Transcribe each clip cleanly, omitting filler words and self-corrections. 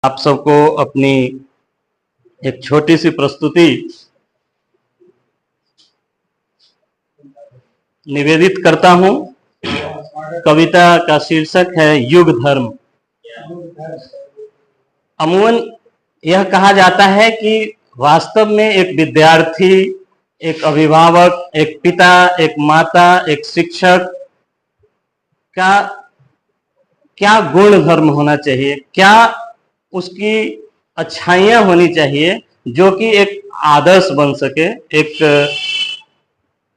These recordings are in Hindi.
आप सबको अपनी एक छोटी सी प्रस्तुति निवेदित करता हूं। कविता का शीर्षक है युग धर्म। अमूमन यह कहा जाता है कि वास्तव में एक विद्यार्थी, एक अभिभावक, एक पिता, एक माता, एक शिक्षक का क्या गुण धर्म होना चाहिए, क्या उसकी अच्छाइयां होनी चाहिए जो कि एक आदर्श बन सके, एक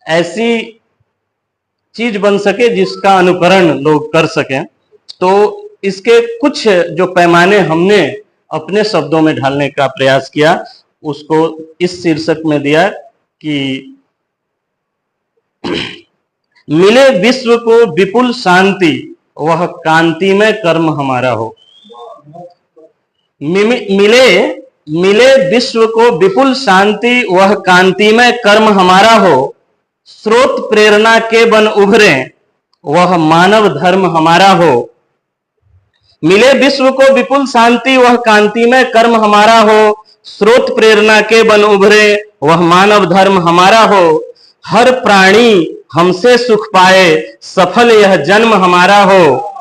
ऐसी चीज बन सके जिसका अनुकरण लोग कर सकें। तो इसके कुछ जो पैमाने हमने अपने शब्दों में ढालने का प्रयास किया, उसको इस शीर्षक में दिया कि मिले विश्व को विपुल शांति, वह कांतिमय कर्म हमारा हो। मिले विश्व को विपुल शांति, वह कांतिमय कर्म हमारा हो। स्रोत प्रेरणा के बन उभरे, वह मानव धर्म हमारा हो। मिले विश्व को विपुल शांति, वह कांतिमय कर्म हमारा हो। स्रोत प्रेरणा के बन उभरे, वह मानव धर्म हमारा हो। हर प्राणी हमसे सुख पाए, सफल यह जन्म हमारा हो।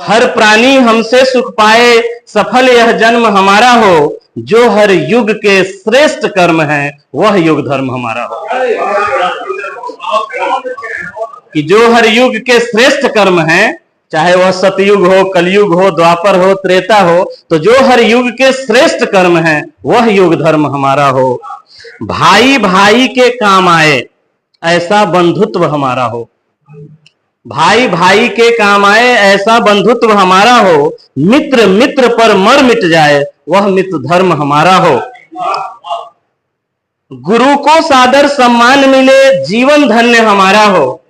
हर प्राणी हमसे सुख पाए, सफल यह जन्म हमारा हो। जो हर युग के श्रेष्ठ कर्म है, वह युग धर्म हमारा हो। कि जो हर युग के श्रेष्ठ कर्म है, चाहे वह सतयुग हो, कलयुग हो, द्वापर हो, त्रेता हो, तो जो हर युग के श्रेष्ठ कर्म है वह युग धर्म हमारा हो। भाई भाई के काम आए, ऐसा बंधुत्व हमारा हो। भाई भाई के काम आए, ऐसा बंधुत्व हमारा हो। मित्र मित्र पर मर मिट जाए, वह मित्र धर्म हमारा हो। गुरु को सादर सम्मान मिले, जीवन धन्य हमारा हो।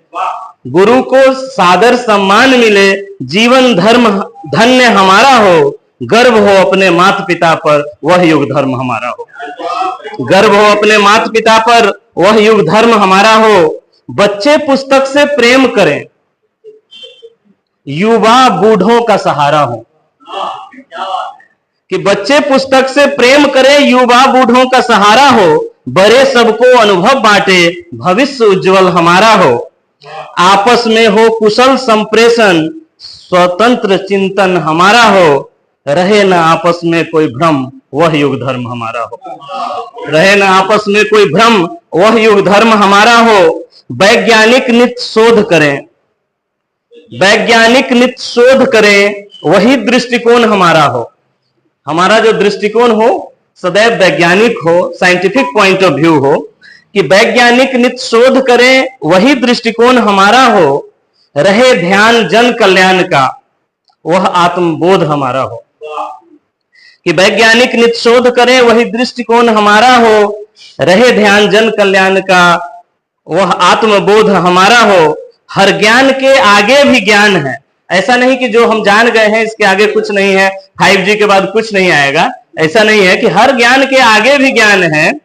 गुरु को सादर सम्मान मिले, जीवन धर्म धन्य हमारा हो। गर्व हो अपने माता पिता पर, वह युग धर्म हमारा हो। गर्व हो अपने माता पिता पर, वह युग धर्म हमारा हो। बच्चे पुस्तक से प्रेम करें, युवा बूढ़ों का सहारा हो। कि बच्चे पुस्तक से प्रेम करें, युवा बूढ़ों का सहारा हो। बड़े सबको अनुभव बांटे, भविष्य उज्जवल हमारा हो। आपस में हो कुशल संप्रेषण, स्वतंत्र चिंतन हमारा हो। रहे न आपस में कोई भ्रम, वह युग धर्म हमारा हो। रहे न आपस में कोई भ्रम, वह युग धर्म हमारा हो। वैज्ञानिक नित्य शोध करें, वैज्ञानिक नित्य शोध करें, वही दृष्टिकोण हमारा हो। हमारा जो दृष्टिकोण हो सदैव वैज्ञानिक हो, साइंटिफिक पॉइंट ऑफ व्यू हो। कि वैज्ञानिक नित्य शोध करें, वही दृष्टिकोण हमारा हो। रहे ध्यान जन कल्याण का, वह आत्मबोध हमारा हो। कि वैज्ञानिक नित्य शोध करें, वही दृष्टिकोण हमारा हो। रहे ध्यान जन कल्याण का, वह आत्मबोध हमारा हो। हर ज्ञान के आगे भी ज्ञान है। ऐसा नहीं कि जो हम जान गए हैं इसके आगे कुछ नहीं है, 5G के बाद कुछ नहीं आएगा। ऐसा नहीं है। कि हर ज्ञान के आगे भी ज्ञान है।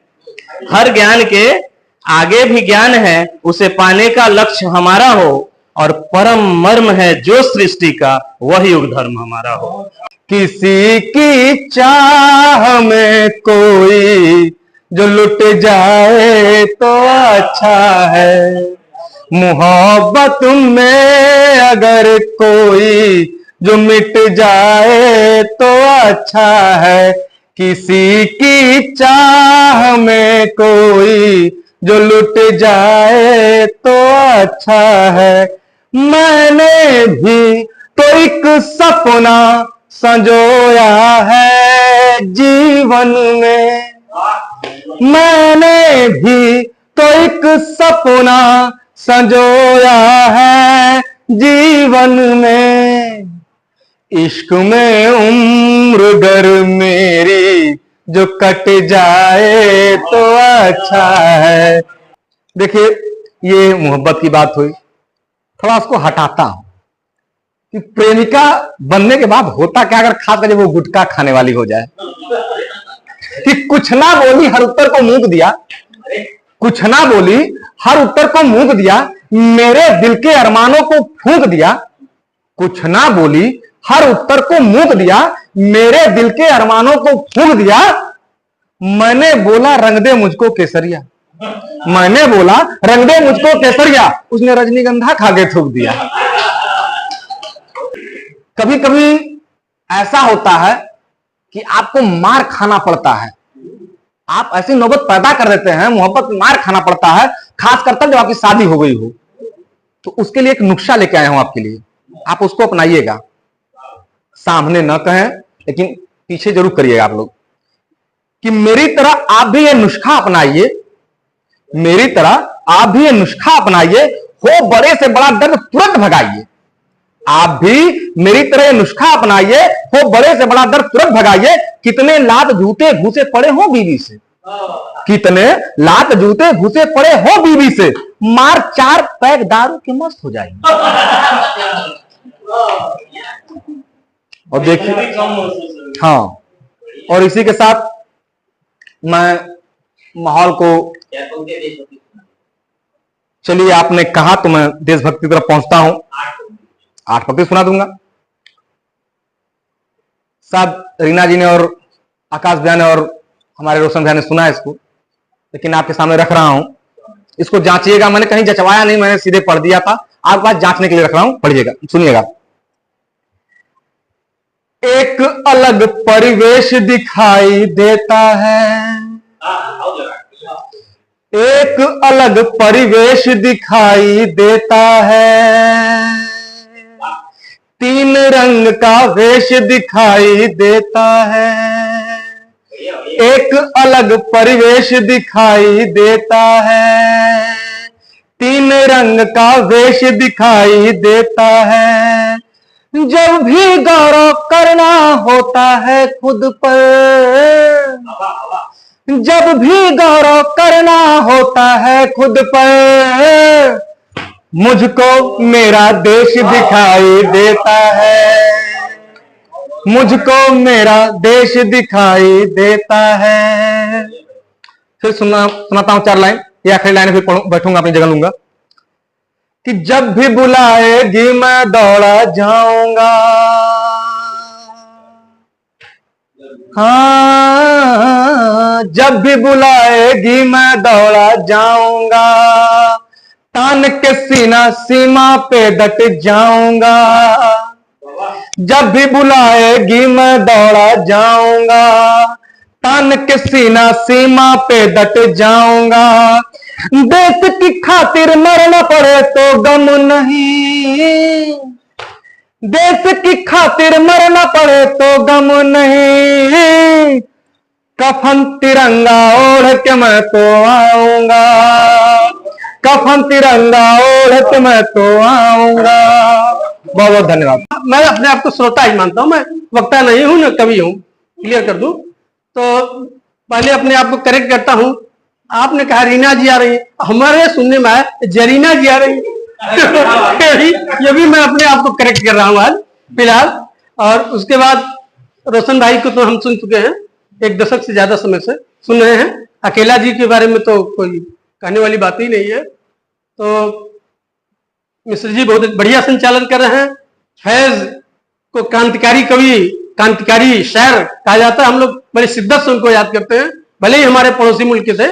हर ज्ञान के आगे भी ज्ञान है, उसे पाने का लक्ष्य हमारा हो। और परम मर्म है जो सृष्टि का, वह युग धर्म हमारा हो। किसी की चाह में कोई जो लुट जाए तो अच्छा है। मोहब्बत में अगर कोई जो मिट जाए तो अच्छा है। किसी की चाह में कोई जो लुट जाए तो अच्छा है। मैंने भी तो एक सपना संजोया है जीवन में। मैंने भी तो एक सपना संजोया है जीवन में। इश्क में उम्र गर मेरी जो कट जाए तो अच्छा है। देखिए, ये मोहब्बत की बात हुई। थोड़ा उसको हटाता हूं कि प्रेमिका बनने के बाद होता क्या अगर खास करके वो गुटखा खाने वाली हो जाए। कि कुछ ना बोली, हर उत्तर को मूक दिया। कुछ ना बोली, हर उत्तर को मूक दिया। मेरे दिल के अरमानों को फूंक दिया। कुछ ना बोली, हर उत्तर को मूक दिया, मेरे दिल के अरमानों को फूंक दिया। मैंने बोला रंग दे मुझको केसरिया, मैंने बोला रंग दे मुझको केसरिया, उसने रजनीगंधा खा के थूक दिया। कभी कभी ऐसा होता है कि आपको मार खाना पड़ता है, आप ऐसी नौबत पैदा कर देते हैं, मोहब्बत में मार खाना पड़ता है, खासकर तब जब आपकी शादी हो गई हो। तो उसके लिए एक नुस्खा लेके आया हूं आपके लिए, आप उसको अपनाइएगा। सामने न कहें लेकिन पीछे जरूर करिएगा आप लोग कि मेरी तरह आप भी ये नुस्खा अपनाइए, मेरी तरह आप भी ये नुस्खा अपनाइए, हो बड़े से बड़ा दर्द तुरंत भगाइए। आप भी मेरी तरह ये नुस्खा अपनाइए, हो बड़े से बड़ा दर्द तुरंत भगाइए। कितने लात जूते घुसे पड़े हो बीवी से, कितने लात जूते घुसे पड़े हो बीवी से, मार 4 पैक दारू के मस्त हो जाएंगे। और देखिए, हाँ, और इसी के साथ मैं माहौल को, चलिए आपने कहा तो मैं देशभक्ति की तरफ पहुंचता हूं। 8 पंक्ति सुना दूंगा। सब रीना जी ने और आकाश भैया ने और हमारे रोशन भैया ने सुना इसको, लेकिन आपके सामने रख रहा हूं, इसको जांचिएगा। मैंने कहीं जचवाया नहीं, मैंने सीधे पढ़ दिया था, आपके पास जांचने के लिए रख रहा हूं, पढ़िएगा, सुनिएगा। एक अलग परिवेश दिखाई देता है, एक अलग परिवेश दिखाई देता है, 3 रंग का वेश दिखाई देता है, एक अलग परिवेश दिखाई देता है, 3 रंग का वेश दिखाई देता है। जब भी गौरव करना होता है खुद पर, जब भी गौरव करना होता है खुद पर, मुझको मेरा देश दिखाई देता है, मुझको मेरा देश दिखाई देता है। फिर सुनाता हूं 4 लाइन, ये आखिरी लाइन, फिर बैठूंगा अपनी जगह लूंगा। कि जब भी बुलाएगी मैं दौड़ा जाऊंगा, हाँ, जब भी बुलाएगी मैं दौड़ा जाऊंगा, तान के सीना सीमा पे डट जाऊंगा। जब भी बुलाएगी मैं दौड़ा जाऊंगा, तान के सीना सीमा पे डट जाऊंगा। देश की खातिर मरना पड़े तो गम नहीं, देश की खातिर मरना पड़े तो गम नहीं, कफन तिरंगा ओढ़ के मैं तो आऊंगा, कफन तिरंगा ओढ़ के मैं तो आऊंगा। बहुत बहुत धन्यवाद। मैं अपने आप को श्रोता ही मानता हूं, मैं वक्ता नहीं हूं, न कवि हूं, क्लियर कर दूं। तो पहले अपने आप को करेक्ट करता हूं। आपने कहा रीना जी आ रही है, हमारे सुनने में आया जरीना जी आ रही है। ये भी मैं अपने आप को करेक्ट कर रहा हूं आज फिलहाल। और उसके बाद रोशन भाई को तो हम सुन चुके हैं, 1 दशक से ज्यादा समय से सुन रहे हैं। अकेला जी के बारे में तो कोई कहने वाली बात ही नहीं है। तो मिश्र जी बहुत बढ़िया संचालन कर रहे हैं। फैज को क्रांतिकारी कवि, क्रांतिकारी शायर कहा जाता है। हम लोग बड़े शिद्दत से उनको याद करते हैं, भले ही हमारे पड़ोसी मुल्क के थे।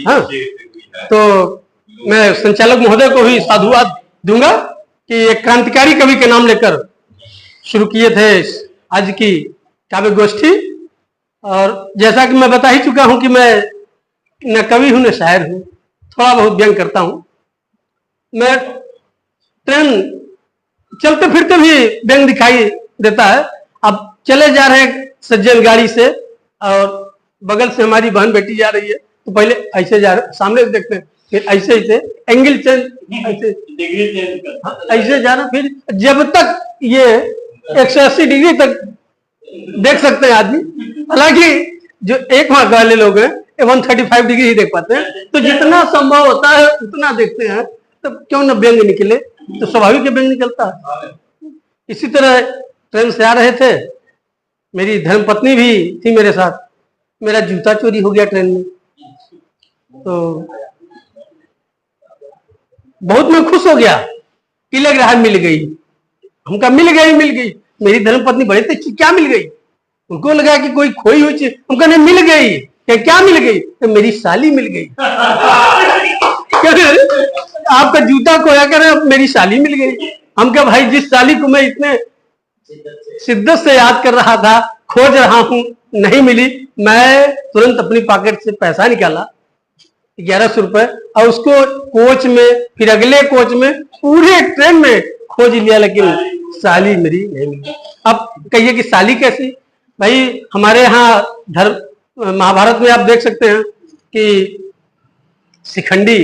हाँ, तो मैं संचालक महोदय को भी साधुवाद दूंगा कि एक क्रांतिकारी कवि के नाम लेकर शुरू किए थे आज की काव्य गोष्ठी। और जैसा कि मैं बता ही चुका हूं कि मैं न कवि हूं न शायर हूं, थोड़ा बहुत व्यंग करता हूं। मैं ट्रेन चलते फिरते भी व्यंग दिखाई देता है। अब चले जा रहे हैं सज्जन गाड़ी से और बगल से हमारी बहन बेटी जा रही है, तो पहले ऐसे जा रहे, सामने से देखते हैं, फिर ऐसे ऐसे एंगल चेंज, ऐसे डिग्री चेंज, ऐसे जाना। फिर जब तक ये 180 डिग्री तक देख सकते हैं आदमी, हालांकि जो एक मार्ग वाले लोग हैं 135 डिग्री ही देख पाते हैं। तो जितना संभव होता है उतना देखते हैं, तब क्यों न व्यंग निकले, तो स्वाभाविक व्यंग निकलता है। इसी तरह ट्रेन से आ रहे थे, मेरी धर्मपत्नी भी थी मेरे साथ। मेरा जूता चोरी हो गया ट्रेन में, तो बहुत मैं खुश हो गया कि लग रहा है मिल गई। हमका मिल गई मेरी धर्मपत्नी बड़े थे, क्या मिल गई? उनको लगा कि कोई खोई हुई चीज, उनका नहीं मिल गई। क्या मिल गई? तो मेरी साली मिल गई। आपका जूता खोया करे, मेरी साली मिल गई। हम क्या भाई, जिस साली को मैं इतने शिद्दत से याद कर रहा था, खोज रहा हूं, नहीं मिली, मैं तुरंत अपनी पॉकेट से पैसा निकाला 1100 रुपए और उसको कोच में, फिर अगले कोच में, पूरे ट्रेन में खोज लिया, लेकिन साली मेरी नहीं मिली। अब कहिए कि साली कैसी? भाई हमारे यहाँ धर्म महाभारत में आप देख सकते हैं कि शिखंडी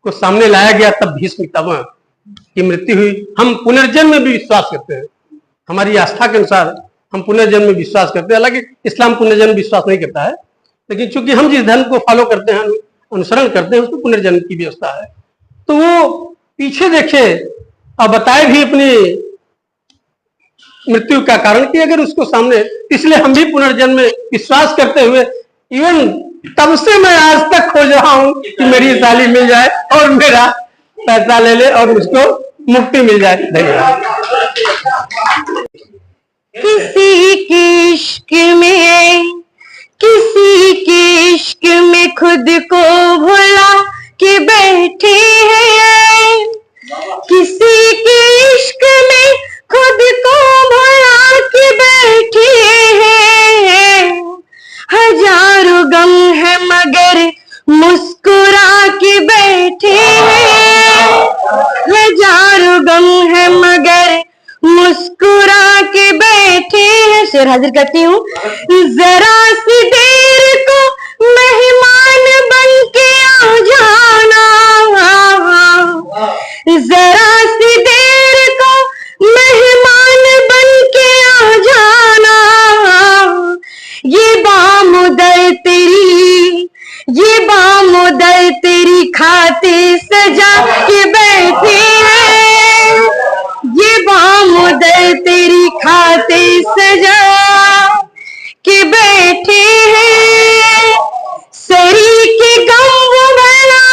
को सामने लाया गया, तब भीष्म पितामह की मृत्यु हुई। हम पुनर्जन्म में भी विश्वास करते हैं, हमारी आस्था के अनुसार हम पुनर्जन्म में विश्वास करते हैं। हालांकि इस्लाम पुनर्जन्म विश्वास नहीं करता है, लेकिन चूंकि हम जिस धर्म को फॉलो करते हैं, अनुसरण करते हैं, उसमें पुनर्जन्म की व्यवस्था है। तो वो पीछे देखे और बताए भी अपनी मृत्यु का कारण कि अगर उसको सामने, इसलिए हम भी पुनर्जन्म में विश्वास करते हुए इवन तब से मैं आज तक खोज रहा हूं कि मेरी साली मिल जाए और मेरा पैसा ले ले और उसको मुक्ति मिल जाए। धन्यवाद। किसी के इश्क में, किसी के इश्क में खुद को भुला के बैठे हैं, किसी के इश्क में खुद को भुला के बैठे हैं। हजारों गम है मगर मुस्कुरा के बैठे हैं, हजारों गम है मगर मुस्कुरा के बैठे हैं। शेर हाजिर करती हूँ। जरा सी देर को मेहमान बन के आ जाना, जरा सी देर को मेहमान बन के आ जाना। ये बामुदर तेरी, ये बामुदर तेरी खाते सजा के बैठे हैं, ये बामुदर तेरी खाते सजा के बैठे हैं। सरी के गम भला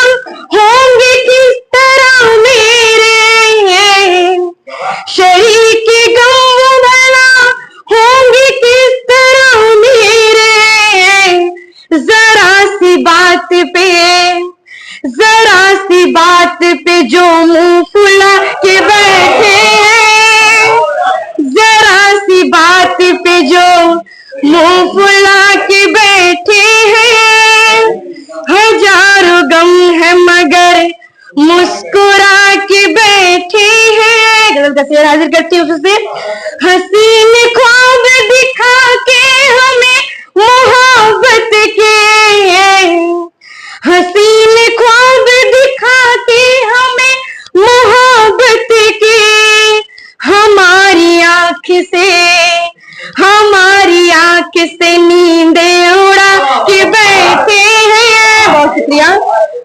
होंगे किस तरह मेरे, शरीर के गम भला होंगे किस तरह मेरे। जरा सी बात पे, जरा सी बात पे जो मुंह फुला के बैठे हैं, जरा सी बात पे जो मुंह फुला के बैठे हैं। हजारों गम है मगर मुस्कुरा के बैठे हैं। गजल का शेर हाजिर करती हूँ फिर से। हसीन ख्वाब दिखा के हमें मोहब्बत के, हसीन ख्वाब दिखा के हमें मोहब्बत के। हमारी आँख से, हमारी आँख से नींदें उड़ा के बैठे हैं। बहुत शुक्रिया।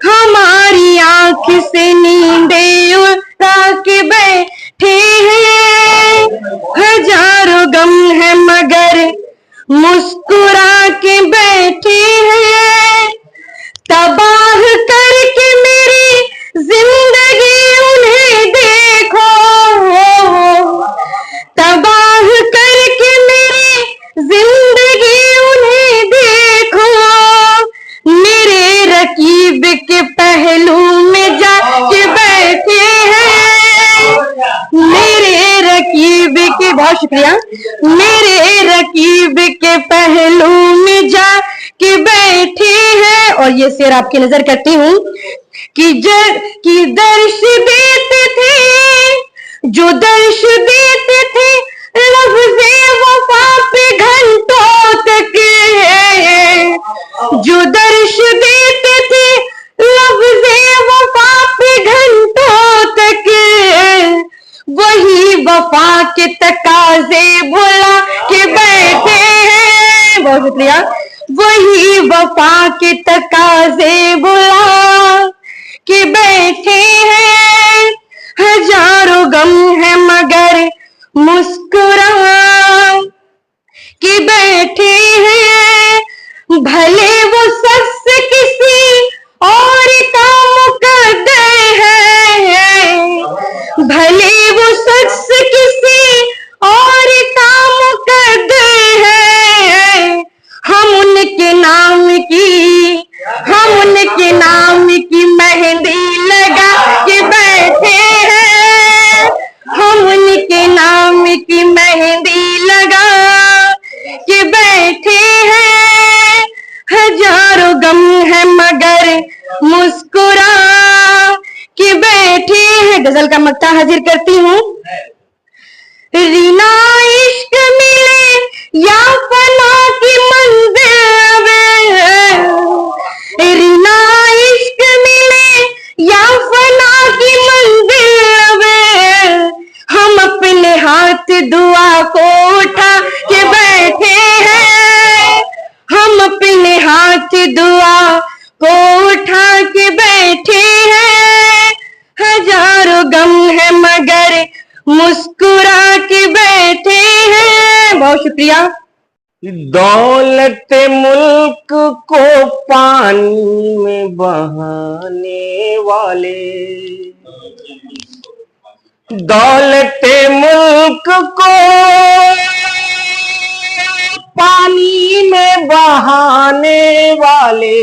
हमारी आँख से नींदें उड़ा के बैठे हैं। हजारों गम है मगर मुस्कुरा के बैठे हैं। तबाह करके मेरी जिंदगी उन्हें देखो, तबाह करके मेरी जिंदगी उन्हें देखो। मेरे रकीब के पहलू में जाके बैठे हैं, मेरे रकीब के, बहुत शुक्रिया, मेरे रकीब के पहलू में जाके बैठे हैं। और ये शेर आपकी नजर करती हूँ कि दर्श देते थे, जो दर्श देते थे लफ्ज़े वफा पे घंटों तक, जो दर्श देते थे लफ्ज़े वफा पे घंटों तक। वही वफा के तकाजे भुला के बैठे हैं। बहुत शुक्रिया। वही वफा के तकाजे भुला के बैठे हैं। हजारों गम है मगर मुस्कुरा के बैठे हैं। भले वो शख्स किसी और का मुकद्दर है, भले वो शख्स किसी और गजल का मक्ता हाजिर करती हूँ। रीना इश्क मिले या फना की मंजिल में, रीना इश्क मिले या फना की मंजिल में, हम अपने हाथ दुआ को उठा के बैठे हैं, हम अपने हाथ दुआ को उठा के बैठे हैं, हजारों गम है मगर मुस्कुरा के बैठे हैं। बहुत शुक्रिया। दौलत मुल्क को पानी में बहाने वाले, दौलत मुल्क को पानी में बहाने वाले,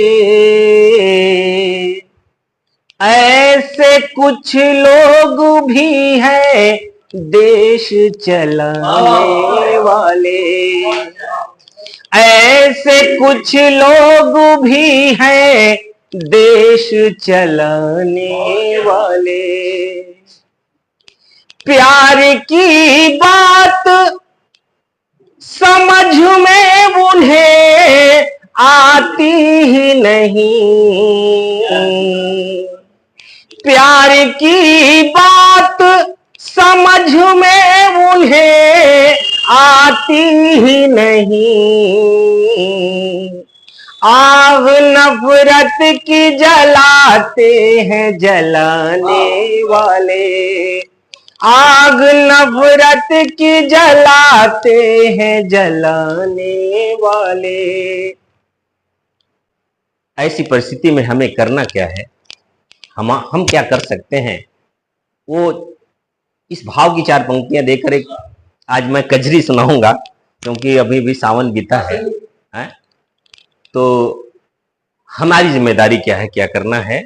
ऐसे कुछ लोग भी हैं देश चलाने वाले, ऐसे कुछ लोग भी हैं देश चलाने वाले। प्यार की बात समझ में उन्हें आती ही नहीं, प्यार की बात समझ में उन्हें आती ही नहीं, आग नफरत की जलाते हैं जलाने वाले, आग नफरत की जलाते हैं जलाने वाले। ऐसी परिस्थिति में हमें करना क्या है, हम क्या कर सकते हैं, वो इस भाव की चार पंक्तियां देकर एक आज मैं कजरी सुनाऊंगा, क्योंकि अभी भी सावन बीता है? तो हमारी जिम्मेदारी क्या है, क्या करना है,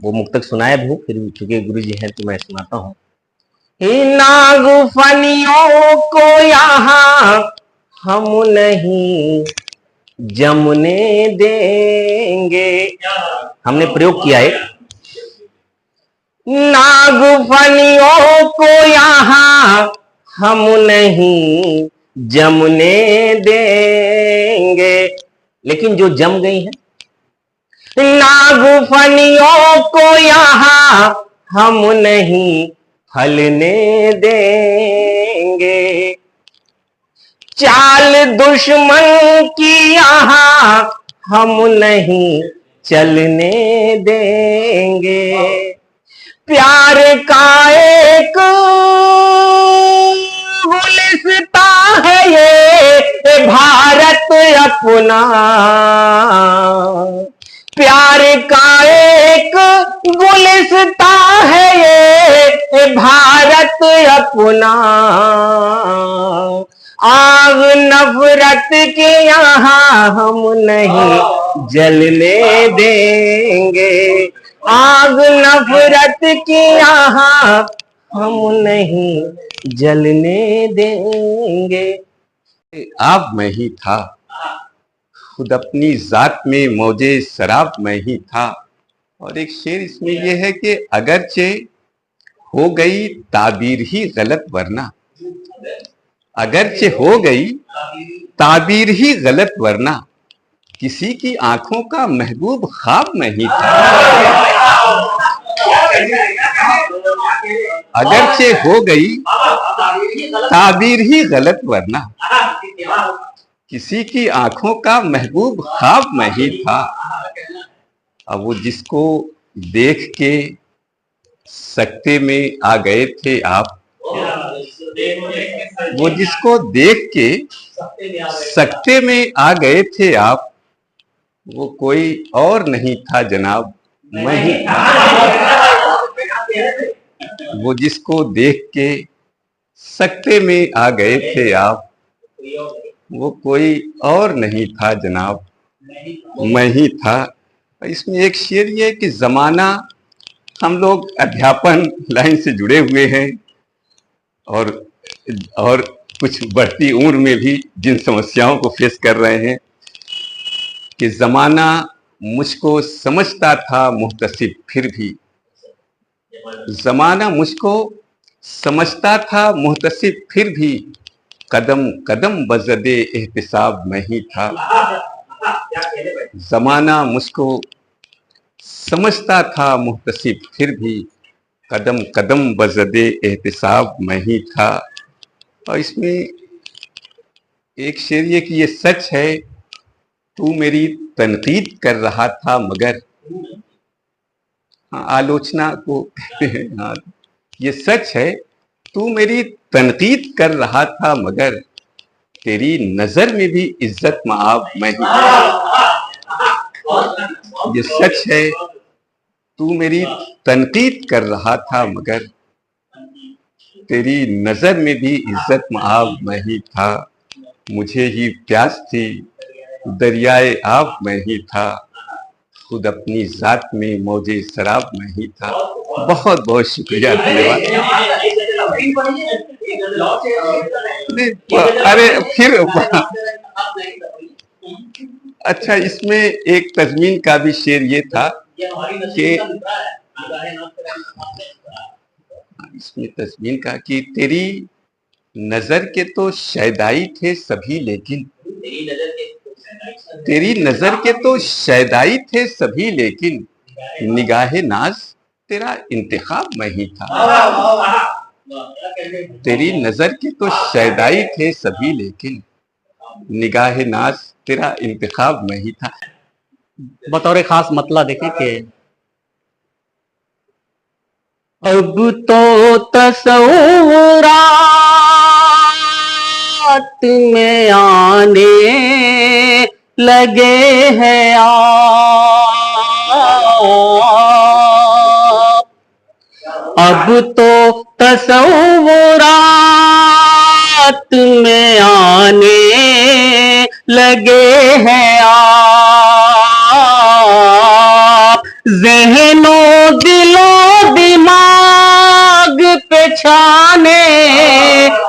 वो मुक्तक सुनाया भी हूँ, फिर चूंकि गुरु जी हैं तो मैं सुनाता हूँ। नागफनियों को यहाँ हम नहीं जमने देंगे, हमने प्रयोग किया है, नागफनियों को यहाँ हम नहीं जमने देंगे, लेकिन जो जम गई है, नागफनियों को यहाँ हम नहीं फलने देंगे, चाल दुश्मन की यहाँ हम नहीं चलने देंगे, प्यार का एक गुलिस्ता है ये भारत अपना, प्यार का एक गुलिस्ता है ये भारत अपना, आग नफरत के यहाँ हम नहीं जलने देंगे, आग नफरत की यहाँ हम नहीं जलने देंगे। आप में ही था, खुद अपनी जात में मौजे शराब में ही था। और एक शेर इसमें यह है कि अगरचे हो गई ताबीर ही गलत वरना, अगरचे हो गई ताबीर ही गलत वरना, किसी की आंखों का महबूब ख्वाब में ही था। अगरचे हो गई ताबीर ही गलत वरना, किसी की आंखों का महबूब ख्वाब में ही था। अब वो जिसको देख के सकते में आ गए थे आप, वो जिसको देख के सकते में आ गए थे आप, वो कोई और नहीं था जनाब, मैं ही था। वो जिसको देख के सकते में आ गए थे आप, वो कोई और नहीं था जनाब, मैं ही था। इसमें एक शेर ये है कि जमाना, हम लोग अध्यापन लाइन से जुड़े हुए हैं और कुछ बढ़ती उम्र में भी जिन समस्याओं को फेस कर रहे हैं, कि जमाना मुझको समझता था मुहतसिब फिर भी, जमाना मुझको समझता था मुहतसिब, फिर भी कदम कदम बज़दे एहतिसाब में ही था। जमाना मुझको समझता था मुहतसिब, फिर भी कदम कदम बज़दे एहतिसाब में ही था। और इसमें एक शेर ये कि ये सच है तू मेरी तनकीद कर रहा था मगर, हाँ, आलोचना को कहते हैं। हाँ, ये सच है तू मेरी तनकीद कर रहा था मगर, तेरी नजर में भी इज्जत मआब मैं ही था। ये सच है तू मेरी तनकीद कर रहा था मगर, तेरी नजर में भी इज्जत मआब मैं ही था। मुझे ही प्यास थी दरियाए आब मैं ही था, खुद अपनी जात में मौजे शराब में ही था। बहुत बहुत शुक्रिया, धन्यवाद। अरे फिर अच्छा, इसमें एक तज़मीन का भी शेर ये था कि इसमें तज़मीन का कि तेरी नजर के तो शैदाई थे सभी लेकिन, तेरी नजर के तो शैदाई थे सभी लेकिन, निगाहे नाज तेरा इंतखाब मैं ही था। तेरी नजर के तो शैदाई थे सभी लेकिन, निगाहे नाज तेरा इंतखाब मैं ही था। बतौर खास मतला देखें कि अब तो तसव्वुरात में आने लगे हैं आप, अब तो तसव्वुरात में आने लगे हैं आप, ज़हनो दिलो दिमाग पे छाने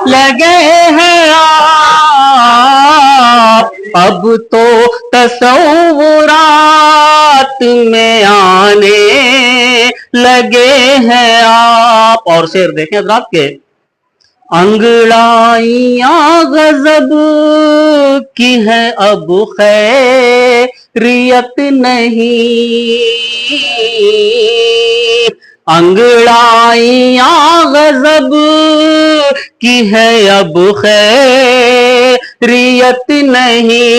लगे हैं आप, अब तो तसव्वुरात में आने लगे हैं आप। और शेर देखें हज़रात के, अंगड़ाइयां गजब की है अब खैरियत नहीं, अंगड़ाइयां गजब की है अब खैरियत नहीं,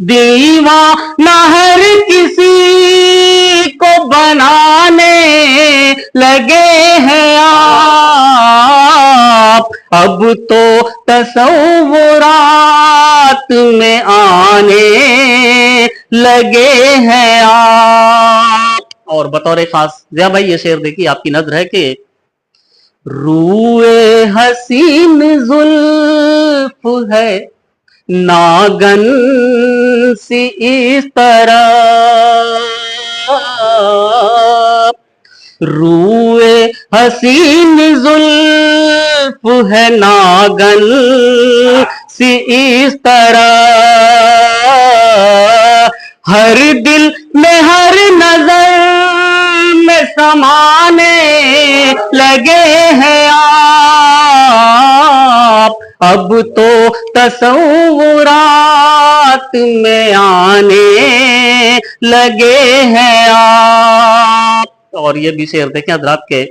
दीवाना हर किसी को बनाने लगे हैं आप, अब तो तसव्वुरात में आने लगे हैं आप। और बतौर खास जिया भाई ये शेर देखिए, आपकी नजर है कि रूए हसीन जुल्फ है नागन सी इस तरह, रूए हसीन जुल्फ है नागन सी इस तरह, हर दिल में हर नजर में समाने लगे हैं आप, अब तो तसव्वुरात में आने लगे हैं आप। और ये भी शेर देखें हज़रात के,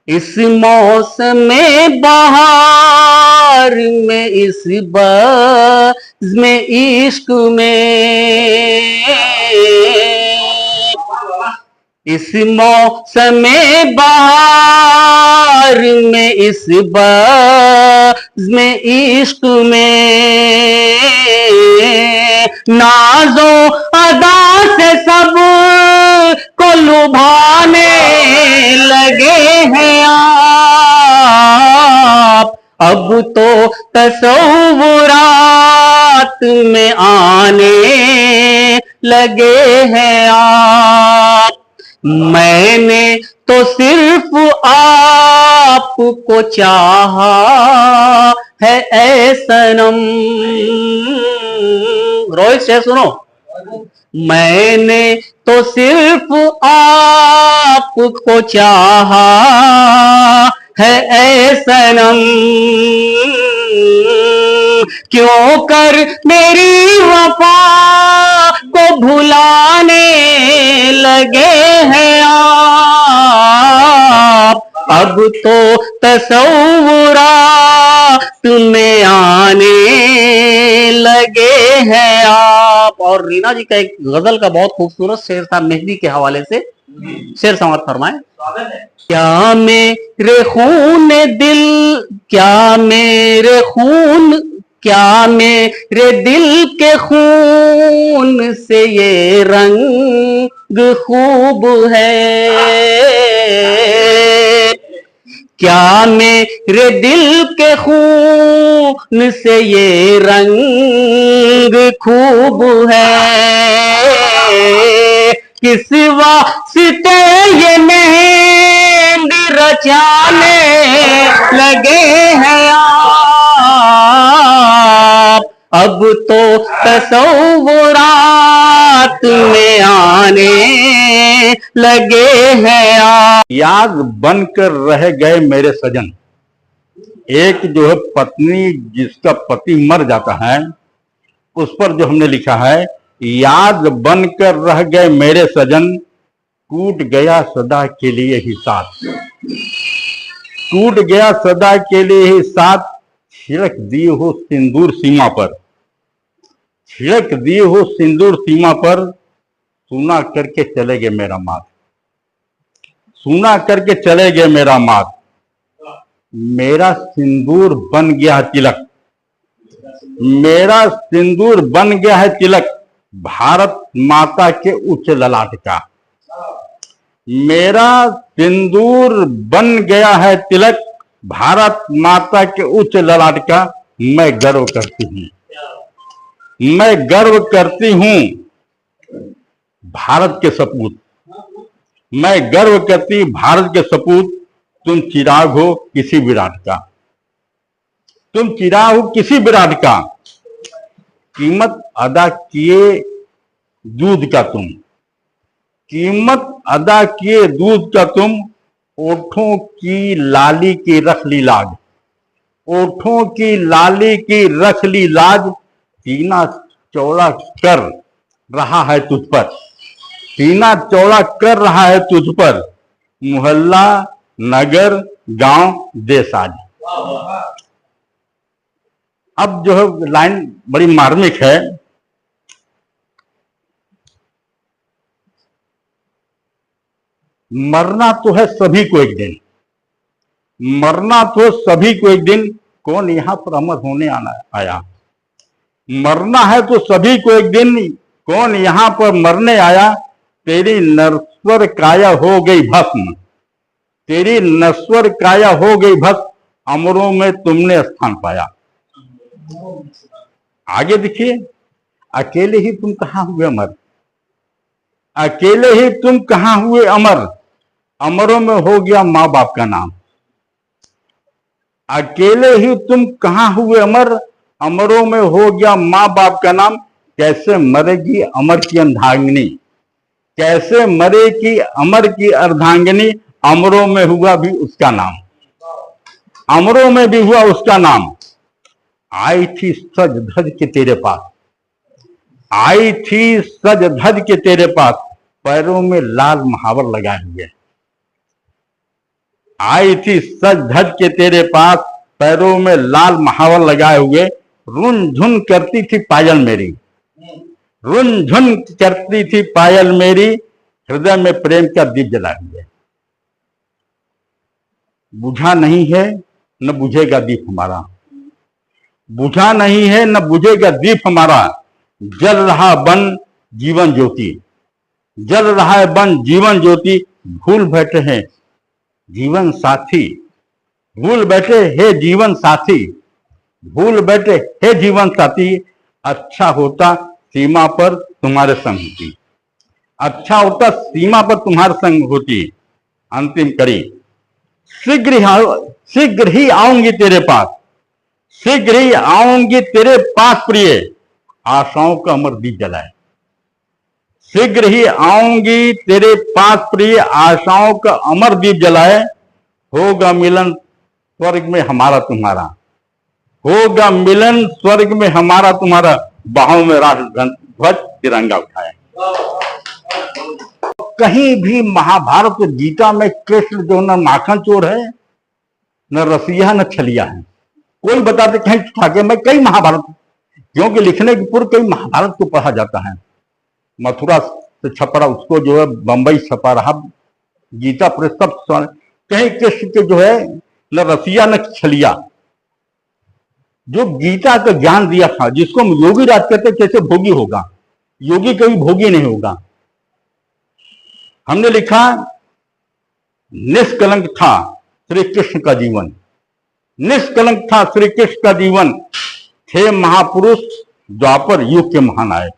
इस मौसम बहार में इस बज़्म इश्क में, इस मौसम बहार में इस बज़्म इश्क में, नाज़ो अदा से सब को लुभाने लगे हैं आप, अब तो तसव्वुरात में आने लगे हैं आप, मैंने तो सिर्फ आपको चाहा है ऐ सनम। रोहित से सुनो, मैंने तो सिर्फ आपको चाहा है ऐ सनम, क्यों कर मेरी वफा को भुलाने लगे हैं आप। अब तो तसव्वुरात में आने लगे हैं आप। और रीना जी का एक गजल का बहुत खूबसूरत शेर था मेहदी के हवाले से, शेर समाप्त फरमाए। क्या मेरे खून दिल, क्या मेरे खून, क्या मेरे दिल के खून से ये रंग खूब है, क्या मेरे दिल के खून से ये रंग खूब है, किस वास्ते ये मेहंदी रचाने लगे हैं आप। अब तो तसव्वुरात में आने लगे हैं आप। याद बनकर रह गए मेरे सजन। एक जो है पत्नी जिसका पति मर जाता है उस पर जो हमने लिखा है, याद बनकर रह गए मेरे सजन, टूट गया सदा के लिए ही साथ, टूट गया सदा के लिए ही साथ, छिड़क दिए हो सिंदूर सीमा पर, छिड़क दिए हो सिंदूर सीमा पर, सुना करके चले गए मेरा माथ, सुना करके चले गए मेरा माथ, मेरा सिंदूर बन गया है तिलक, मेरा सिंदूर बन गया है तिलक, भारत माता के उच्च ललाट का, मेरा सिंदूर बन गया है तिलक, भारत माता के उच्च ललाट का। मैं गर्व करती हूँ, मैं गर्व करती हूँ भारत के सपूत, मैं गर्व करती भारत के सपूत, तुम चिराग हो किसी विराट का, तुम चिराग हो किसी विराट का, कीमत अदा किए दूध का तुम, कीमत अदा किए दूध का तुम, ओठों की लाली की रख ली लाज, ओठों की लाली की रख ली लाज, सीना चौड़ा कर रहा है तुझ पर, सीना चौड़ा कर रहा है तुझ पर, मोहल्ला नगर गांव देश आज। अब जो है लाइन बड़ी मार्मिक है, मरना तो है सभी को एक दिन, मरना तो सभी को एक दिन, कौन यहां पर अमर होने आया, मरना है तो सभी को एक दिन, कौन यहां पर मरने आया, तेरी नश्वर काया हो गई भस्म, तेरी नश्वर काया हो गई भस्म, अमरों में तुमने स्थान पाया। आगे देखिए, अकेले ही तुम कहां हुए अमर, अकेले ही तुम कहां हुए अमर, अमरों में हो गया माँ बाप का नाम, अकेले ही तुम कहां हुए अमर, अमरों में हो गया माँ बाप का नाम, कैसे मरेगी अमर की अर्धांगिनी, कैसे मरेगी अमर की अर्धांगिनी, अमरों में हुआ भी उसका नाम, अमरों में भी हुआ उसका नाम। आई थी सज धज के तेरे पास, आई थी सज धज के तेरे पास, पैरों में लाल महावर लगाए हुए, आई थी सज धज के तेरे पास, पैरों में लाल महावर लगाए हुए, रुन झुन करती थी पायल मेरी, रुन झुन करती थी पायल मेरी, हृदय में प्रेम का दीप जलाए हुए। बुझा नहीं है न बुझेगा दीप हमारा, बुझा नहीं है न बुझेगा दीप हमारा, जल रहा बन जीवन ज्योति, जल रहा है बन जीवन ज्योति, भूल बैठे हैं जीवन साथी, भूल बैठे हे जीवन साथी, भूल बैठे हे जीवन साथी, अच्छा होता सीमा पर तुम्हारे संग होती, अच्छा होता सीमा पर तुम्हारे संग होती। अंतिम कड़ी, शीघ्र ही आऊंगी तेरे पास, शीघ्र ही आऊंगी तेरे पास प्रिय, आशाओं का अमर दीप जलाए, शीघ्र ही आऊंगी तेरे पास प्रिय, आशाओं का अमर दीप जलाए, होगा मिलन स्वर्ग में हमारा तुम्हारा, होगा मिलन स्वर्ग में हमारा तुम्हारा, बाहों में राष्ट्र ध्वज तिरंगा उठाए। कहीं भी महाभारत और गीता में कृष्ण जो न माखन चोर है, न रसिया, न छलिया है। कोई बताते कहीं ठाके मैं कई महाभारत, क्योंकि लिखने के पूर्व कई महाभारत को पढ़ा जाता है। मथुरा से छपा उसको जो है बंबई छपा रहा, गीता प्रेस सब कहीं कृष्ण के जो है न रसिया न छलिया। जो गीता का ज्ञान दिया था, जिसको हम योगी राज कहते, कैसे भोगी होगा, योगी कभी भोगी नहीं होगा। हमने लिखा निष्कलंक था श्री कृष्ण का जीवन, निष्कलंक था श्री कृष्ण का जीवन, थे महापुरुष द्वापर युग के महानायक,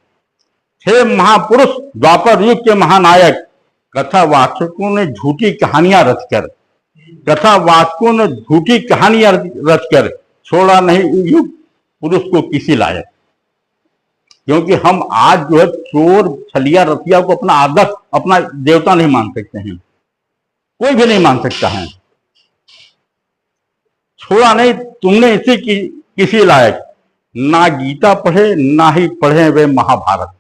थे महापुरुष द्वापर युग के महानायक। कथावाचकों ने झूठी कहानियां रचकर, कथावाचकों ने झूठी कहानियां रचकर छोड़ा नहीं युग पुरुष को किसी लायक। क्योंकि हम आज जो है चोर छलिया रसिया को अपना आदर्श, अपना देवता नहीं मान सकते हैं, कोई भी नहीं मान सकता है। छोड़ा नहीं तुमने इसी की किसी लायक, ना गीता पढ़े ना ही पढ़े वे महाभारत।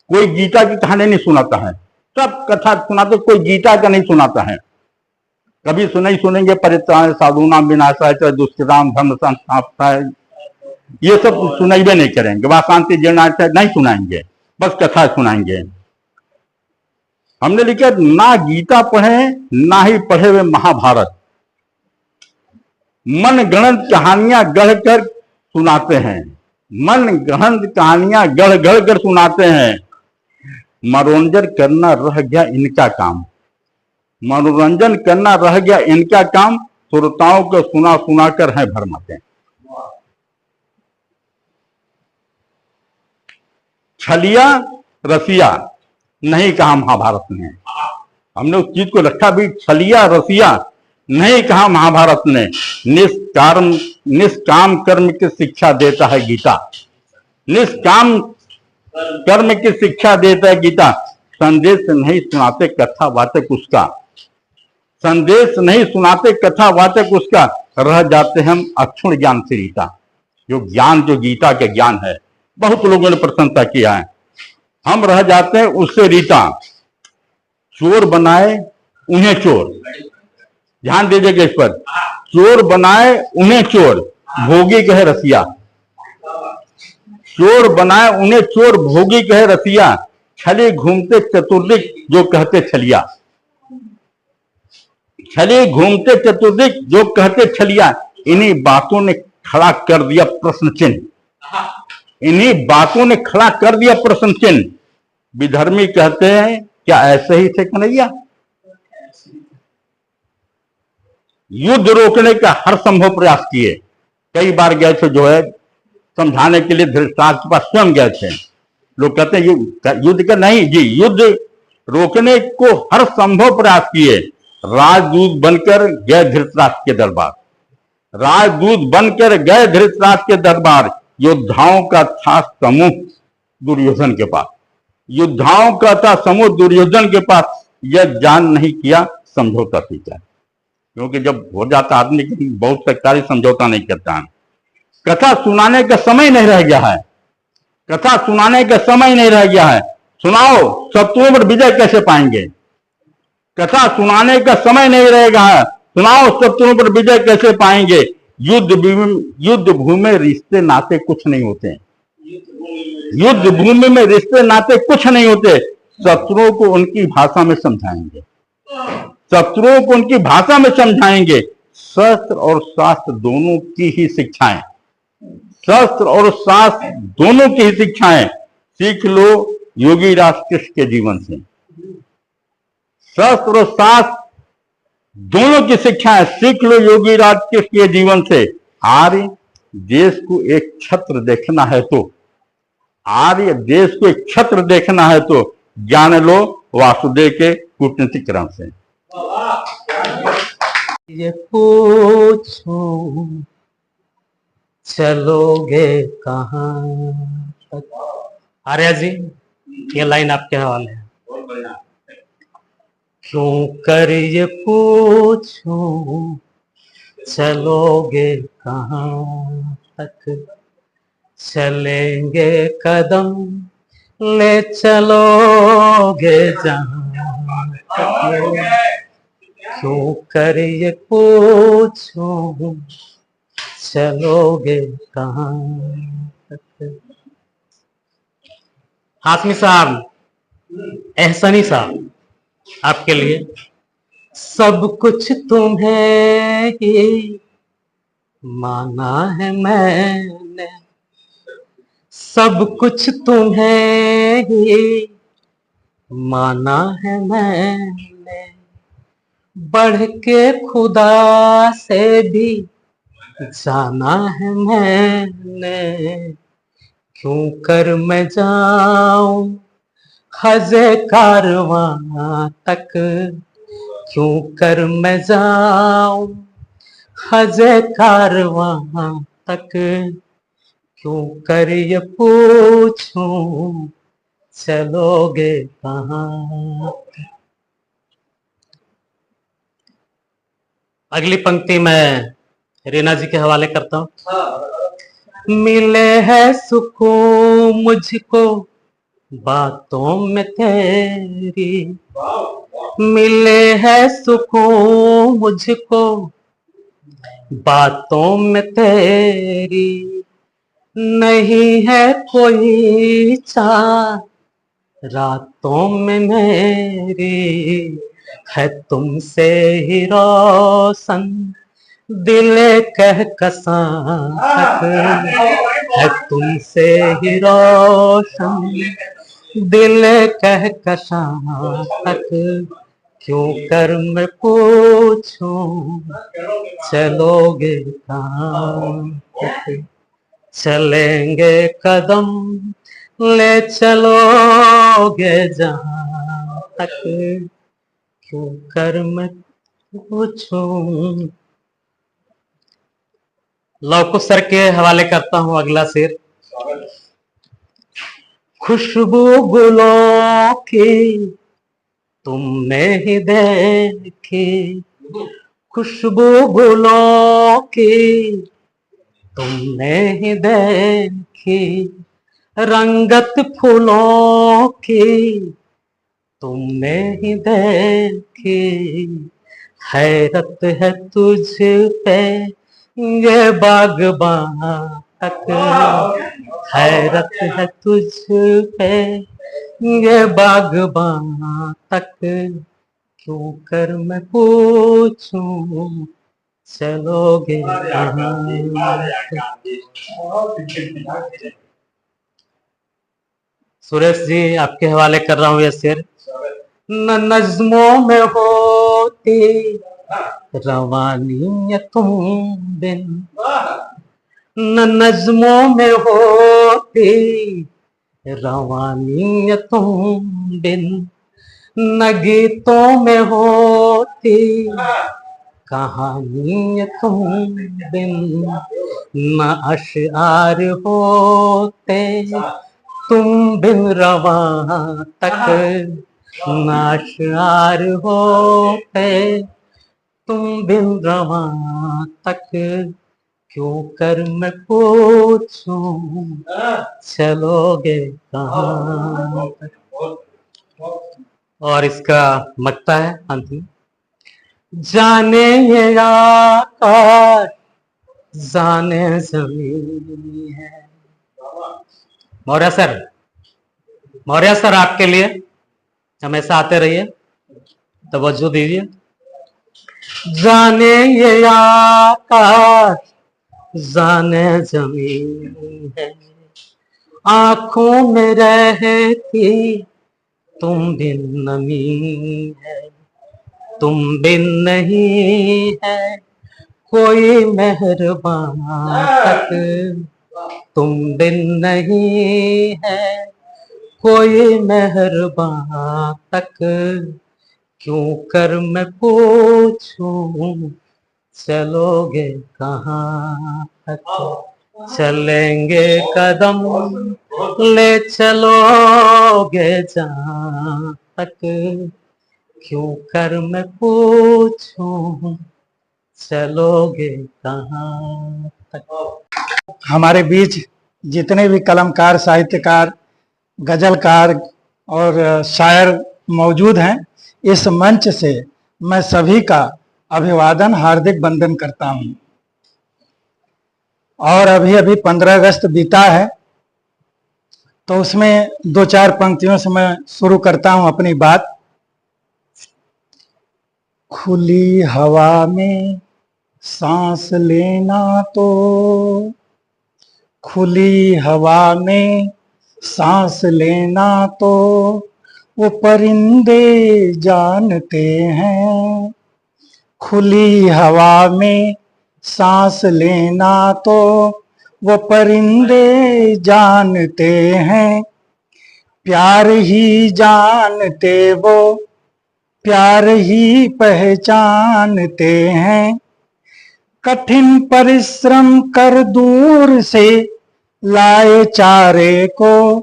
कोई गीता की कहानी नहीं सुनाता है, सब कथा सुनाते, कोई गीता का नहीं सुनाता है। कभी सुनेंगे परित्राण साधूनां विनाशाय च दुष्कृतां धर्म संस्थापनाय, ये सब सुनाइबे नहीं करेंगे। वह शांति जीर्णार्थ नहीं सुनाएंगे, बस कथा सुनाएंगे। हमने लिखा ना गीता पढ़े ना ही पढ़े वे महाभारत, मन गढ़ंत कहानियां गढ़ कर सुनाते हैं, मन गढ़ंत कहानियां गढ़ गढ़ कर सुनाते हैं। मनोरंजन करना रह गया इनका काम, मनोरंजन करना रह गया इनका काम, श्रोताओं को सुना सुना कर है भरमाते। छलिया रसिया नहीं कहा महाभारत ने, हमने उस चीज को रखा भी, छलिया रसिया नहीं कहा महाभारत ने। निष्काम कर्म की शिक्षा देता है गीता, निष्काम कर्म की शिक्षा देता है गीता। संदेश नहीं सुनाते कथा वाचक उसका, संदेश नहीं सुनाते कथा वाचक उसका, रह जाते हम अक्षुण ज्ञान से रीता। जो ज्ञान, जो गीता के ज्ञान है, बहुत लोगों ने प्रशंसा किया है, हम रह जाते हैं उससे रीता। चोर बनाए उन्हें चोर, ध्यान दीजिएगा इस पर, चोर बनाए उन्हें चोर, भोगी कहे रसिया। चोर बनाए उन्हें चोर, भोगी कहे रसिया, छले घूमते चतुर्दिक जो कहते छलिया, छले घूमते चतुर्दिक जो कहते छलिया। इन्हीं बातों ने खड़ा कर दिया प्रश्न चिन्ह, इन्हीं बातों ने खड़ा कर दिया प्रश्न चिन्ह। विधर्मी कहते हैं क्या ऐसे ही थे कन्हैया? युद्ध रोकने का हर संभव प्रयास किए, कई बार गए थे जो है समझाने के लिए, धृतराष्ट्र के पास स्वयं गए थे। लोग कहते हैं युद्ध का नहीं जी, युद्ध रोकने को हर संभव प्रयास किए। राजदूत बनकर गए धृतराष्ट्र के दरबार, राजदूत बनकर गए धृतराष्ट्र के दरबार। योद्धाओं का था समूह दुर्योधन के पास, योद्धाओं का था समूह दुर्योधन के पास, यह जान नहीं किया समझौता सीखा। क्योंकि जब हो जाता आदमी की बहुत सरकारी समझौता नहीं करता है। कथा सुनाने का समय नहीं रह गया है, कथा सुनाने का समय नहीं रह गया है। सुनाओ शत्रुओं पर विजय कैसे पाएंगे, कथा सुनाने का समय नहीं रहेगा है। सुनाओ शत्रुओं पर विजय कैसे पाएंगे। युद्ध भूमि में रिश्ते नाते कुछ नहीं होते, युद्ध भूमि में रिश्ते नाते कुछ नहीं होते। शत्रुओं को उनकी भाषा में समझाएंगे, शत्रुओं को उनकी भाषा में समझाएंगे। शस्त्र और शास्त्र दोनों की ही शिक्षाएं, शस्त्र और शास्त्र दोनों की ही शिक्षाएं सीख लो योगी राज कृष्ण के जीवन से। शस्त्र और शास्त्र दोनों की शिक्षाएं सीख लो योगी राज कृष्ण के जीवन से। आर्य देश को एक छत्र देखना है तो, आर्य देश को एक छत्र देखना है तो जान लो वासुदेव के कूटनीतिक क्रम से। ये पूछो चलोगे कहाँ तक। आर्या जी ये लाइन आपके हवाले है। क्यों कर ये पूछूं चलोगे कहाँ तक, चलेंगे कदम ले चलोगे जहाँ तक। क्यों कर ये पूछूं चलोगे कहाँ तक। हाशमी साहब, एहसानी साहब, आपके लिए। सब कुछ तुम्हें ही माना है मैंने, सब कुछ तुम्हें ही माना है मैंने, बढ़ के खुदा से भी जाना है मैंने। क्यों कर मैं जाऊं हज़े कारवां तक, क्यों कर मैं जाऊं हज़े कारवां तक। क्यों कर ये पूछूं चलोगे कहाँ। अगली पंक्ति मैं रीना जी के हवाले करता हूं। मिले है सुकून मुझको बातों में तेरी, मिले है सुकून मुझको बातों में तेरी। नहीं है कोई चाह रातों में मेरी, है तुमसे ही रोशन दिल कह कसा तक, है तुमसे ही रोशन दिल कह कसा तक। क्यों कर मैं पूछूं चलोगे कहाँ तक, चलेंगे कदम ले चलोगे जहाँ तक। क्यों कर मैं पूछूं। लौकुश सर के हवाले करता हूं अगला शेर। खुशबू गुलों की तुमने ही देखी, खुशबू गुलों की तुमने ही देखी। रंगत फूलों की तुमने ही देखी। हैरत है तुझ पे ये बागबां तक, हैरत है तुझ पे ये बागबां तक। क्यों कर मैं पूछूं चलोगे कहाँ। सुरेश जी, आपके हवाले कर रहा हूं यह शेर। न नज़्मों में होती रवानी तुम बिन, न नज़्मों में होती रवानी तुम बिन। न गीतों में होती कहानी तुम बिन। न अशआर होते तुम बिन रवां तक, न अशआर होते तुम बिन रवां तक। क्यों कर मैं पूछूं चलोगे कहाँ तक। और इसका मकता है अंतिम। जाने ये आकाश जाने जमीन है। मौर्य सर, मौर्य सर आपके लिए हमेशा आते रहिए, तवज्जो दीजिए। जाने ये आकाश जाने जमीन है, आंखों में रहती तुम बिन नमी है। तुम बिन नहीं है कोई मेहरबान तक, तुम बिन नहीं है कोई मेहरबान तक। क्यों कर मैं पूछूं चलोगे कहाँ तक, चलेंगे कदम ले चलोगे जहाँ तक, क्यों कर मैं पूछूं चलोगे कहाँ तक। हमारे बीच जितने भी कलमकार, साहित्यकार, गजलकार और शायर मौजूद हैं, इस मंच से मैं सभी का अभिवादन, हार्दिक वंदन करता हूं। और अभी अभी 15 अगस्त बीता है, तो उसमें 2-4 पंक्तियों से मैं शुरू करता हूं अपनी बात। खुली हवा में सांस लेना तो, खुली हवा में सांस लेना तो वो परिंदे जानते हैं। खुली हवा में सांस लेना तो वो परिंदे जानते हैं। प्यार ही जानते वो, प्यार ही पहचानते हैं। कठिन परिश्रम कर दूर से लाए चारे को,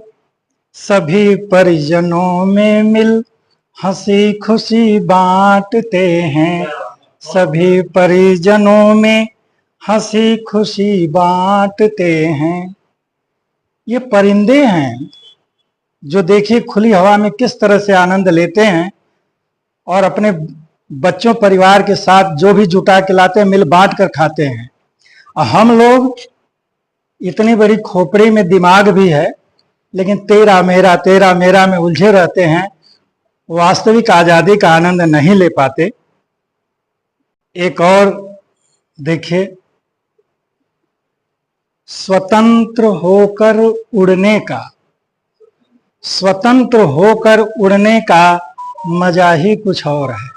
सभी परिजनों में मिल हंसी खुशी बांटते हैं। सभी परिजनों में हंसी खुशी बांटते हैं। ये परिंदे हैं जो देखिए खुली हवा में किस तरह से आनंद लेते हैं और अपने बच्चों परिवार के साथ जो भी जुटा के लाते हैं मिल बांट कर खाते हैं। और हम लोग इतनी बड़ी खोपड़ी में दिमाग भी है, लेकिन तेरा मेरा में उलझे रहते हैं, वास्तविक आजादी का आनंद नहीं ले पाते। एक और देखिए, स्वतंत्र होकर उड़ने का, स्वतंत्र होकर उड़ने का मजा ही कुछ और है।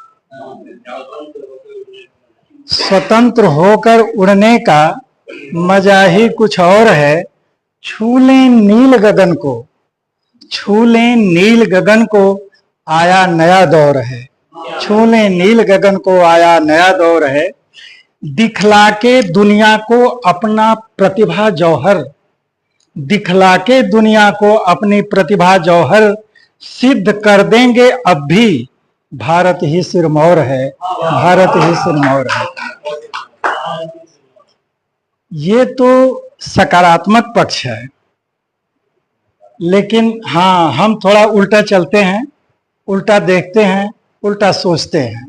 स्वतंत्र होकर उड़ने का मजा ही कुछ और है। छू लें नील गगन को, छू लें नील गगन को, आया नया दौर है। छू लें नील गगन को, आया नया दौर है। दिखला के दुनिया को अपना प्रतिभा जौहर, दिखला के दुनिया को अपनी प्रतिभा जौहर, सिद्ध कर देंगे अब भी भारत ही सिरमौर है, भारत ही सिरमौर है। ये तो सकारात्मक पक्ष है, लेकिन हाँ, हम थोड़ा उल्टा चलते हैं, उल्टा देखते हैं, उल्टा सोचते हैं।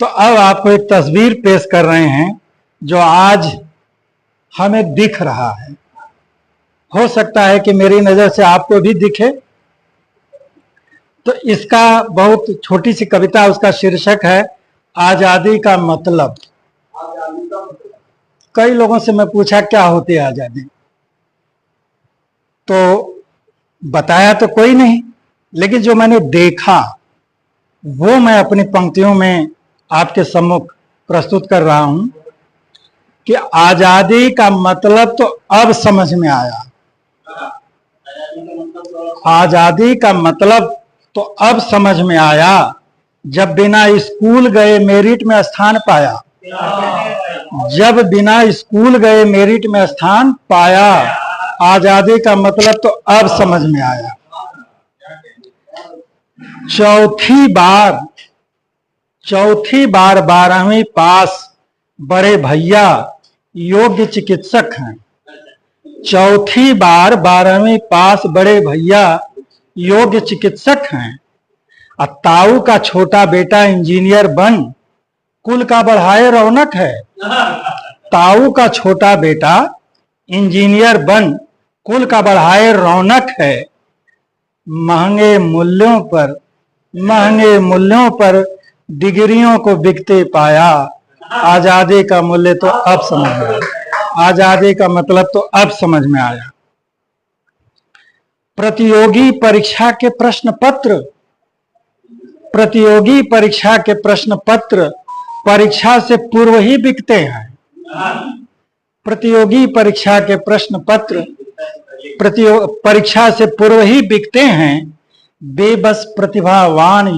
तो अब आपको एक तस्वीर पेश कर रहे हैं जो आज हमें दिख रहा है। हो सकता है कि मेरी नजर से आपको भी दिखे। तो इसका बहुत छोटी सी कविता, उसका शीर्षक है आजादी का मतलब। कई लोगों से मैं पूछा क्या होती है आजादी, तो बताया तो कोई नहीं, लेकिन जो मैंने देखा वो मैं अपनी पंक्तियों में आपके सम्मुख प्रस्तुत कर रहा हूं कि आजादी का मतलब तो अब समझ में आया। आजादी का मतलब तो अब समझ में आया, जब बिना स्कूल गए मेरिट में स्थान पाया। जब बिना स्कूल गए मेरिट में स्थान पाया, आजादी का मतलब तो अब समझ में आया। चौथी बार 12वीं पास बड़े भैया योग्य चिकित्सक हैं। चौथी बार 12वीं पास बड़े भैया योग्य चिकित्सक हैं। ताऊ का छोटा बेटा इंजीनियर बन कुल का बढ़ाए रौनक है। ताऊ का छोटा बेटा इंजीनियर बन कुल का बढ़ाए रौनक है। महंगे मूल्यों पर डिग्रियों को बिकते पाया। आजादी का मूल्य तो अब समझ में आया, आजादी का मतलब तो अब समझ में आया। प्रतियोगी परीक्षा के प्रश्न पत्र, प्रतियोगी परीक्षा के प्रश्न पत्र परीक्षा से पूर्व ही बिकते हैं। प्रतियोगी परीक्षा के प्रश्न पत्र परीक्षा से पूर्व ही बिकते हैं। बेबस प्रतिभावान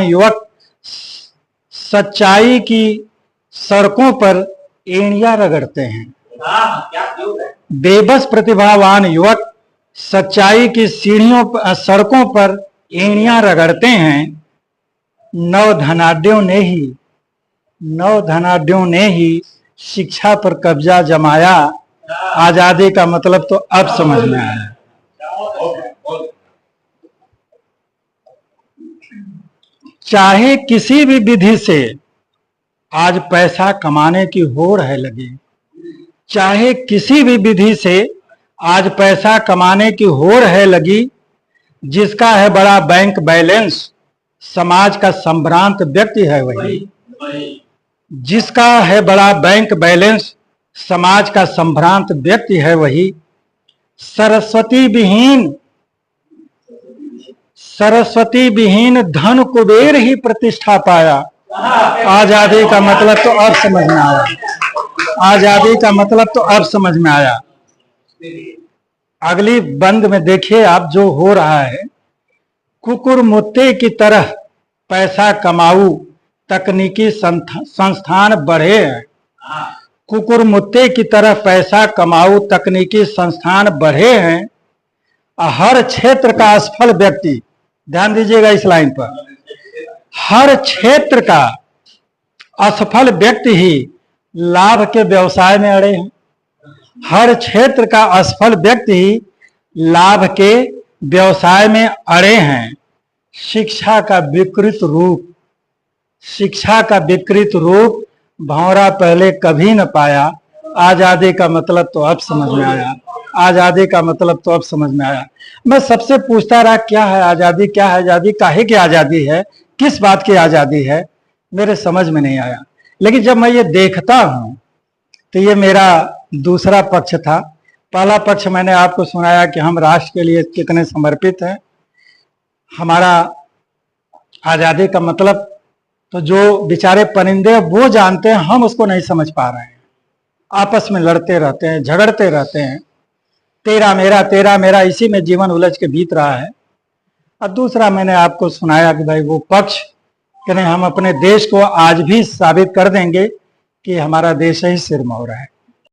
युवक सच्चाई की सड़कों पर एड़ियां रगड़ते हैं। बेबस प्रतिभावान युवक सच्चाई की सीढ़ियों सड़कों पर एड़ियां रगड़ते हैं। नव धनाढ़यों ने ही शिक्षा पर कब्जा जमाया। आजादी का मतलब तो अब समझ में आया। चाहे किसी भी विधि से आज पैसा कमाने की होड़ है लगी। चाहे किसी भी विधि से आज पैसा कमाने की होड़ है लगी। जिसका है बड़ा बैंक बैलेंस समाज का संभ्रांत व्यक्ति है वही। जिसका है बड़ा बैंक बैलेंस समाज का संभ्रांत व्यक्ति है वही। सरस्वती विहीन धन कुबेर ही प्रतिष्ठा पाया। आजादी का मतलब तो अब समझ में आया। आजादी का मतलब तो अब समझ में आया। अगली बंद में देखिए आप जो हो रहा है। कुकुर मुत्ते की तरह पैसा कमाऊ तकनीकी संस्थान बढ़े हैं। कुकुर मुत्ते की तरह पैसा कमाऊ तकनीकी संस्थान बढ़े हैं। हर क्षेत्र का असफल व्यक्ति, ध्यान दीजिएगा इस लाइन पर, हर क्षेत्र का असफल व्यक्ति ही लाभ के व्यवसाय में अड़े हैं। हर क्षेत्र का असफल व्यक्ति ही लाभ के व्यवसाय में अड़े हैं। शिक्षा का विकृत रूप भंवरा पहले कभी न पाया। आजादी का मतलब तो अब समझ में आया। आजादी का मतलब तो अब समझ में आया। मैं सबसे पूछता रहा क्या है आजादी, क्या है आजादी, काहे की आजादी है, किस बात की आजादी है, मेरे समझ में नहीं आया। लेकिन जब मैं ये देखता हूं तो ये मेरा दूसरा पक्ष था। पहला पक्ष मैंने आपको सुनाया कि हम राष्ट्र के लिए कितने समर्पित हैं। हमारा आजादी का मतलब तो जो बेचारे परिंदे वो जानते हैं, हम उसको नहीं समझ पा रहे हैं। आपस में लड़ते रहते हैं, झगड़ते रहते हैं, तेरा मेरा, इसी में जीवन उलझ के बीत रहा है। और दूसरा मैंने आपको सुनाया कि भाई वो पक्ष कि नहीं, हम अपने देश को आज भी साबित कर देंगे कि हमारा देश ही सिरमौर है।